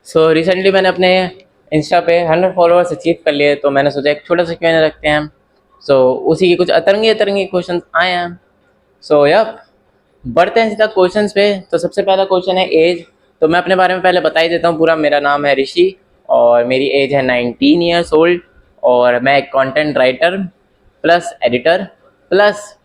So recently मैंने अपने Insta पे 100 फॉलोअर्स अचीव कर लिए, तो मैंने सोचा एक छोटा सा क्यों रखते हैं। सो उसी के कुछ अतरंगी अतरंगी क्वेश्चन आए हैं। सो यप, बढ़ते हैं सीधा क्वेश्चंस पे। तो सबसे पहला क्वेश्चन है एज। तो मैं अपने बारे में पहले बता ही देता हूँ पूरा। मेरा नाम है ऋषि और मेरी एज है 19 ईयर्स ओल्ड, और मैं एक content writer plus editor plus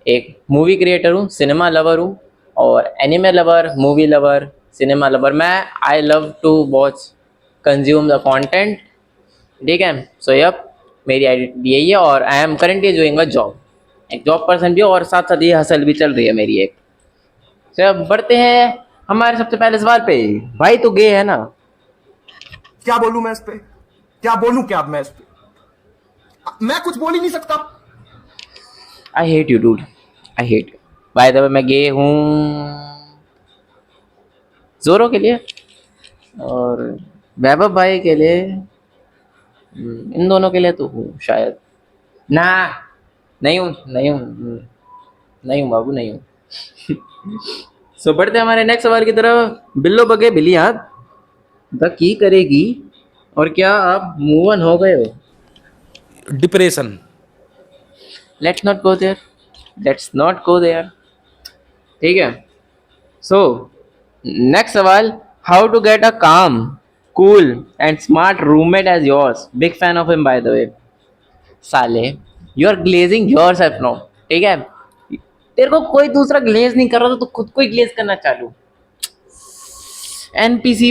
एक मूवी क्रिएटर हूँ, सिनेमा लवर हूँ, और anime lover, movie lover, cinema lover. मैं I love to watch, consume the content. ठीक है। सो यप, मेरी आइडेंटिटी यही है, और I am currently doing a job. एक जॉब पर्सन भी हूँ, और साथ साथ ये हसल भी चल रही है मेरी एक। तो अब बढ़ते हैं हमारे सबसे पहले सवाल पे। भाई तो गे है ना? क्या बोलूं मैं इस पे? क्या बोलूं क्या अब मैं इस पे? मैं कुछ बोल ही नहीं सकता। I hate you dude, I hate you. Bye the वे मैं गे हूँ जोरो के लिए और वैभव भाई के लिए, इन दोनों के लिए तो हूँ शायद। ना, नहीं हूँ, नहीं हूँ, नहीं हूँ बाबू, नहीं हूँ। सो बढ़ते हैं हमारे नेक्स्ट सवाल की तरफ। बिल्लो बगे बिल्ली हाथ द की करेगी, और क्या आप मूव ऑन हो गए हो? Depression. Let's not go there, let's not go there. ठीक है। सो नेक्स्ट सवाल। How to get a calm, cool and smart roommate as yours? Big fan of him by the way. साले, you are glazing yourself now. ठीक है, तेरे को कोई दूसरा ग्लेज नहीं कर रहा, तो खुद को ही ग्लेज करना चालू। एनपीसी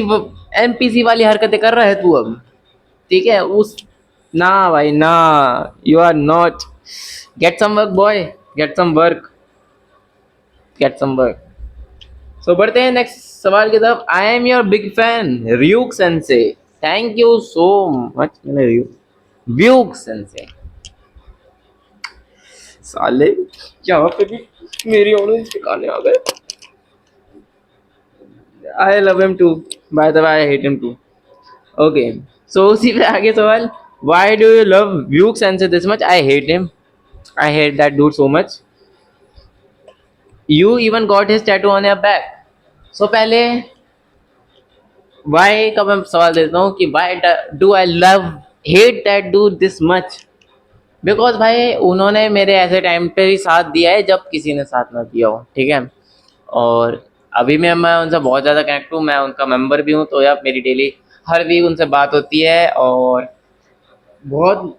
एनपीसी वाली हरकतें कर रहा है तू अब। ठीक है उस, ना भाई ना, you are not. Get some work boy, get some work, get some work. So बढ़ते हैं नेक्स्ट सवाल की तरफ। I am your big fan Ryuk sensei. Thank you so much. मैंने व्यूक सेंसे, साले यहाँ पे भी मेरी ऑडियंस दिखाने आ गए। I love him too, by the way I hate him too. Okay, so उसी पे आगे सवाल। Why do you love Ryuk sensei this much? I hate him, I hate that dude so much. You even got his tattoo on your back. So पहले why का मैं सवाल देता हूँ कि why do I love hate that dude this much? Because भाई उन्होंने मेरे ऐसे टाइम पे भी साथ दिया है जब किसी ने साथ ना दिया हो। ठीक है, और अभी मैं उनसे बहुत ज़्यादा कनेक्ट हूँ, मैं उनका मेंबर भी हूँ। तो यार मेरी डेली हर वीक उनसे बात होती है, और बहुत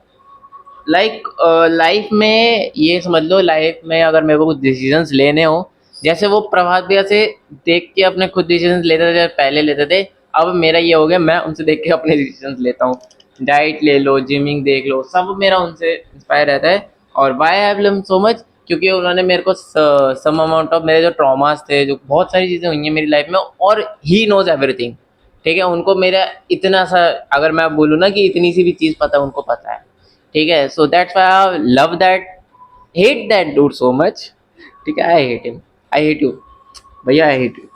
लाइक लाइफ में ये समझ लो, लाइफ में अगर मेरे को कुछ डिसीजंस लेने हो, जैसे वो प्रभात भैया से देख के अपने खुद डिसीजंस लेते थे, पहले लेते थे, अब मेरा ये हो गया मैं उनसे देख के अपने डिसीजंस लेता हूँ। डाइट ले लो, जिमिंग देख लो, सब मेरा उनसे इंस्पायर रहता है। और why I love so much, क्योंकि उन्होंने मेरे को सम अमाउंट ऑफ मेरे जो ट्रॉमास थे, जो बहुत सारी चीज़ें हुई हैं मेरी लाइफ में, और ही नोज एवरीथिंग। ठीक है, उनको मेरा इतना सा, अगर मैं बोलूँ ना कि इतनी सी भी चीज़ पता है, उनको पता है। ठीक है, so that's why I love that, hate that dude so much. ठीक है, आई hate him, I hate you भैया, आई हेट यू।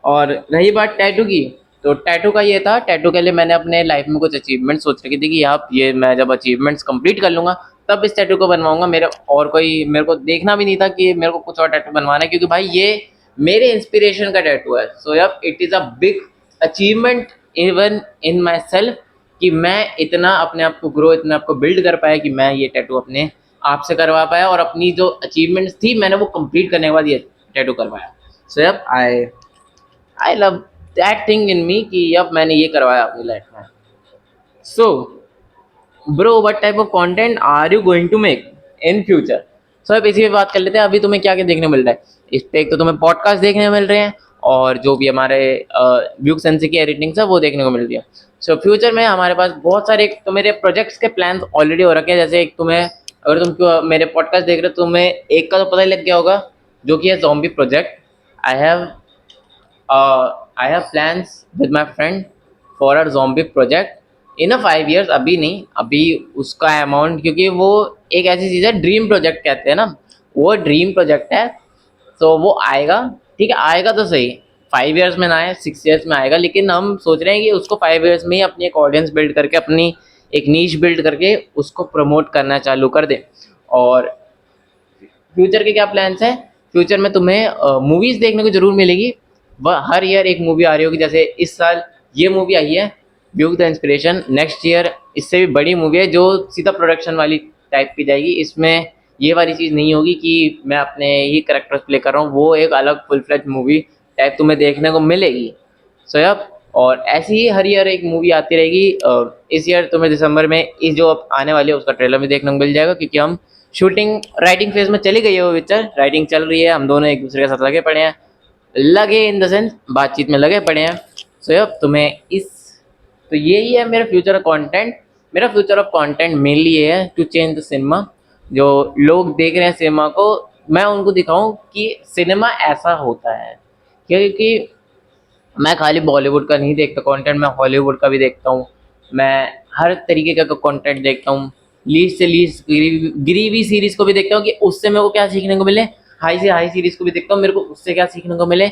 और रही बात टैटू की, तो टैटू का ये था, टैटू के लिए मैंने अपने लाइफ में कुछ अचीवमेंट सोच रखी थी कि आप ये, मैं जब अचीवमेंट्स कंप्लीट कर लूँगा तब इस टैटू को बनवाऊंगा। मेरे और कोई, मेरे को देखना भी नहीं था कि मेरे को कुछ और टैटू बनवाना है, क्योंकि भाई ये मेरे इंस्पिरेशन का टैटू है। So yup, it is a big achievement even in myself, कि मैं इतना अपने आप को ग्रो, इतना आपको बिल्ड कर पाया कि मैं ये टैटू अपने आप से करवा पाया, और अपनी जो अचीवमेंट्स थी मैंने वो कंप्लीट करने के बाद ये टैटू करवाया। So yup, I love that thing in me कि अब मैंने ये करवाया अपनी लाइफ में। So bro, what type of content are you going to make in future? So अब इसी पे बात कर लेते हैं। अभी तुम्हें क्या क्या देखने को मिल रहा है इस पे? एक तो तुम्हें पॉडकास्ट देखने को मिल रहे हैं, और जो भी हमारे व्यूक सेंसी की एडिटिंग है वो देखने को मिल रही है। सो फ्यूचर में हमारे पास बहुत सारे, एक तो मेरे प्रोजेक्ट्स के प्लान्स ऑलरेडी हो रखे हैं। जैसे एक तुम्हें, अगर मेरे पॉडकास्ट देख रहे हो, तुम्हें एक का तो पता ही लग गया होगा, जो कि है zombie project. I have I have plans with my friend for our zombie project in a 5 years। अभी नहीं, अभी उसका अमाउंट, क्योंकि वो एक ऐसी चीज़ है, ड्रीम प्रोजेक्ट कहते हैं ना, वो ड्रीम प्रोजेक्ट है। तो वो आएगा, ठीक है, आएगा तो सही, 5 years में ना आए, 6 years में आएगा, लेकिन हम सोच रहे हैं कि उसको 5 years में ही अपनी एक ऑडियंस बिल्ड करके, अपनी एक नीश बिल्ड करके उसको प्रमोट करना चालू कर दें। और फ्यूचर के क्या प्लान्स हैं? फ्यूचर में तुम्हें मूवीज़ देखने को ज़रूर मिलेगी, हर ईयर एक मूवी आ रही होगी, जैसे इस साल ये मूवी आई है ब्यूक द इंस्पिरेशन, नेक्स्ट ईयर इससे भी बड़ी मूवी है जो सीधा प्रोडक्शन वाली टाइप की जाएगी। इसमें ये वाली चीज़ नहीं होगी कि मैं अपने ही करेक्टर्स प्ले कर रहा हूँ, वो एक अलग फुल फ्लेज मूवी टाइप तुम्हें देखने को मिलेगी। सो यप, और ऐसी ही हर ईयर एक मूवी आती रहेगी। इस ईयर तुम्हें दिसंबर में इस जो अब आने वाली है उसका ट्रेलर भी देखने को मिल जाएगा, क्योंकि हम शूटिंग राइटिंग फेज में चली गई है, वो पिक्चर राइटिंग चल रही है, हम दोनों एक दूसरे के साथ लगे पड़े हैं, लगे इन द सेंस बातचीत में लगे पड़े हैं। सो यप, तुम्हें इस तो यही है मेरा फ्यूचर ऑफ कंटेंट। मेरा फ्यूचर ऑफ कंटेंट मेनली ये है टू चेंज द सिनेमा। जो लोग देख रहे हैं सिनेमा को, मैं उनको दिखाऊं कि सिनेमा ऐसा होता है। क्योंकि मैं खाली बॉलीवुड का नहीं देखता कंटेंट, मैं हॉलीवुड का भी देखता हूँ, मैं हर तरीके का कंटेंट देखता हूँ, लीस्ट से लीस्ट गिरी हुई सीरीज को भी देखता हूँ कि उससे मेरे को क्या सीखने को मिले, हाई से हाई सीरीज को भी देखता हूँ मेरे को उससे क्या सीखने को मिले,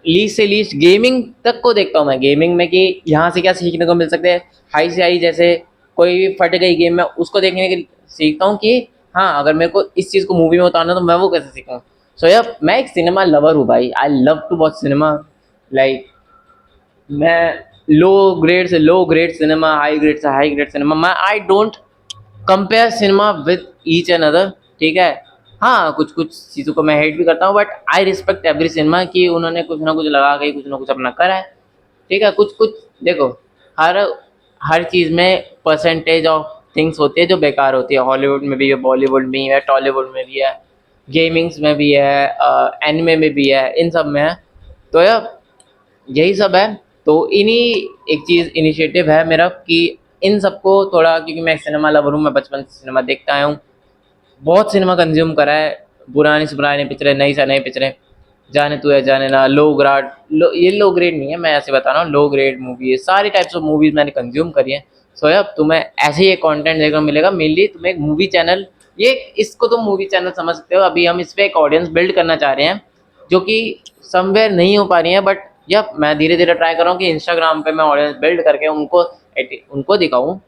लीस्ट से लीस्ट गेमिंग तक को देखता हूँ मैं, गेमिंग में कि यहाँ से क्या सीखने को मिल सकते हैं, हाई से हाई जैसे कोई भी फट गई गेम में उसको देखने के सीखता हूँ कि हाँ अगर मेरे को इस चीज़ को मूवी में उतारना तो मैं वो कैसे सीखूँ। सो यार मैं एक सिनेमा लवर हूँ भाई, I love to watch cinema. Like मैं लो ग्रेड से low grade cinema, high grade से हाई ग्रेड सिनेमा, मैं I don't compare cinema with each and other, ठीक है। हाँ कुछ कुछ चीज़ों को मैं हेट भी करता हूँ, but I respect every cinema कि उन्होंने कुछ ना कुछ लगा के कुछ ना कुछ अपना करा है, ठीक है। कुछ कुछ देखो, हर हर चीज़ में परसेंटेज ऑफ थिंग्स होती है जो बेकार होती है, हॉलीवुड में भी है, बॉलीवुड में भी है, टॉलीवुड में भी है, गेमिंग्स में भी है, एनिमे में भी है, इन सब में है। तो यार यही सब है। तो इन्हीं एक चीज़ इनिशिएटिव है मेरा कि इन सबको थोड़ा, क्योंकि मैं सिनेमा लवर हूँ, मैं बचपन से सिनेमा देखता आया हूँ, बहुत सिनेमा कंज्यूम करा है, पुरानी से पुरानी पिक्चरें, नई से नई पिक्चरें, जाने तू है जाने ना, ये लो ग्रेड नहीं है, मैं ऐसे बता रहा हूँ, लो ग्रेड मूवी है, सारी टाइप्स ऑफ मूवीज़ मैंने कंज्यूम करी है। सो अब तुम्हें ऐसे ही एक कंटेंट देखने को मिलेगा, मेनली तुम्हें एक मूवी चैनल, ये इसको तुम मूवी चैनल समझ सकते हो। अभी हम इस पर एक ऑडियंस बिल्ड करना चाह रहे हैं जो कि समवेयर नहीं हो पा रही है, बट यप मैं धीरे धीरे ट्राई कर रहा हूँ कि इंस्टाग्राम पे मैं ऑडियंस बिल्ड करके उनको दिखाऊँ।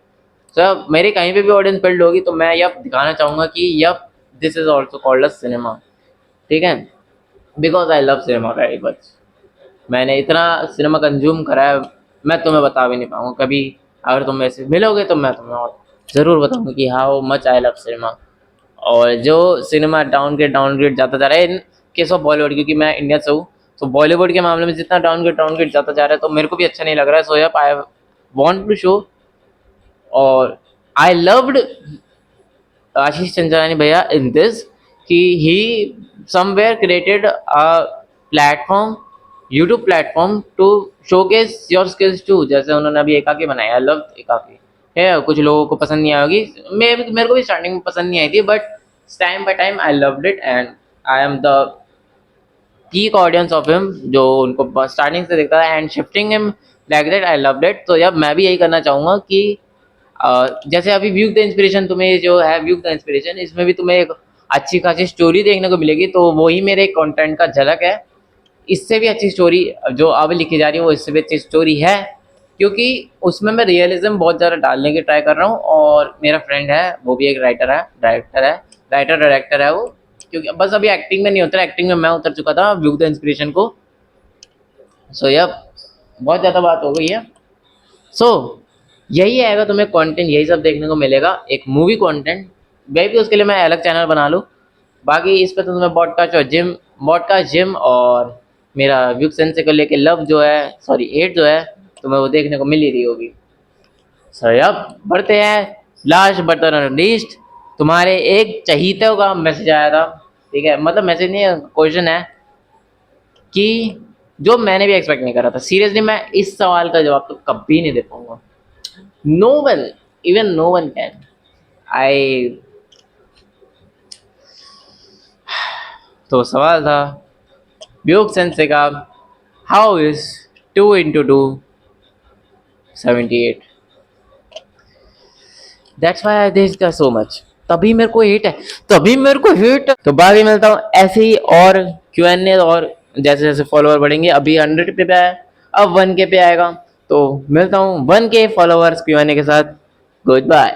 सर मेरी कहीं पे भी ऑडियंस बिल्ड होगी तो मैं यप दिखाना चाहूँगा कि yup this is also called a cinema, ठीक है। Because I love cinema very much. मैंने इतना सिनेमा कंज्यूम करा है, मैं तुम्हें बता भी नहीं पाऊँगा। कभी अगर तुम मेरे से मिलोगे तो मैं तुम्हें और ज़रूर बताऊँगा कि how much I love cinema. और जो सिनेमा डाउनग्रेड जाता जा रहा है इन केस ऑफ बॉलीवुड, क्योंकि मैं इंडिया से हूँ, तो बॉलीवुड के मामले में जितना डाउनग्रेड जाता जा रहा है तो मेरे को भी अच्छा नहीं लग रहा है। So yup I want to show, और आई लव्ड आशीष चंचलानी भैया इन दिस कि he somewhere created a platform, YouTube platform to showcase your skills too. जैसे उन्होंने अभी एकाकी बनाया, आई लव एकाकी है, कुछ लोगों को पसंद नहीं आई होगी, मेरे को भी स्टार्टिंग में पसंद नहीं आई थी, but time by time I loved it and I am the peak audience of him, जो उनको स्टार्टिंग से देखता था and shifting him like that, I loved it. तो जब मैं भी यही करना चाहूँगा कि जैसे अभी व्यू द इंस्पिरेशन, तुम्हें जो है व्यू द इंस्पिरेशन, इसमें भी तुम्हें एक अच्छी खासी स्टोरी देखने को मिलेगी, तो वही मेरे कंटेंट का झलक है। इससे भी अच्छी स्टोरी जो अब लिखी जा रही है वो इससे भी अच्छी स्टोरी है, क्योंकि उसमें मैं रियलिज्म बहुत ज़्यादा डालने की ट्राई कर रहा हूँ। और मेरा फ्रेंड है वो भी एक राइटर डायरेक्टर है वो, क्योंकि बस अभी एक्टिंग में नहीं उतरा, एक्टिंग में मैं उतर चुका था व्यू द इंस्पिरेशन को। सो यह बहुत ज़्यादा बात हो गई है। सो यही आएगा, तुम्हें कंटेंट यही सब देखने को मिलेगा, एक मूवी कंटेंट। मे भी उसके लिए मैं अलग चैनल बना लूँ, बाकी इस पे तो तुम्हें पॉडकास्ट जिम और मेरा व्यू सेंसे को लेके लव जो है, सॉरी एट जो है, तुम्हें वो देखने को मिल ही रही होगी। सो अब बढ़ते हैं, लास्ट बट नॉट लीस्ट, तुम्हारे एक चहीते का मैसेज आया था, ठीक है, मतलब मैसेज नहीं है, क्वेश्चन है कि जो मैंने भी एक्सपेक्ट नहीं करा था। सीरियसली मैं इस सवाल का जवाब तो कभी नहीं दे पाऊंगा, no one, even no one can. I तो सवाल था ब्यूक सेंसे का, how is 2 into 2 78? That's why I discuss so much. तभी मेरे को हेट है, तो बाकी मिलता हूँ ऐसे ही और Q&A, और जैसे जैसे फॉलोअर बढ़ेंगे, अभी 100 पे आया, अब 1K पे आएगा, तो मिलता हूँ 1K फॉलोअर्स Q&A के साथ। Good bye.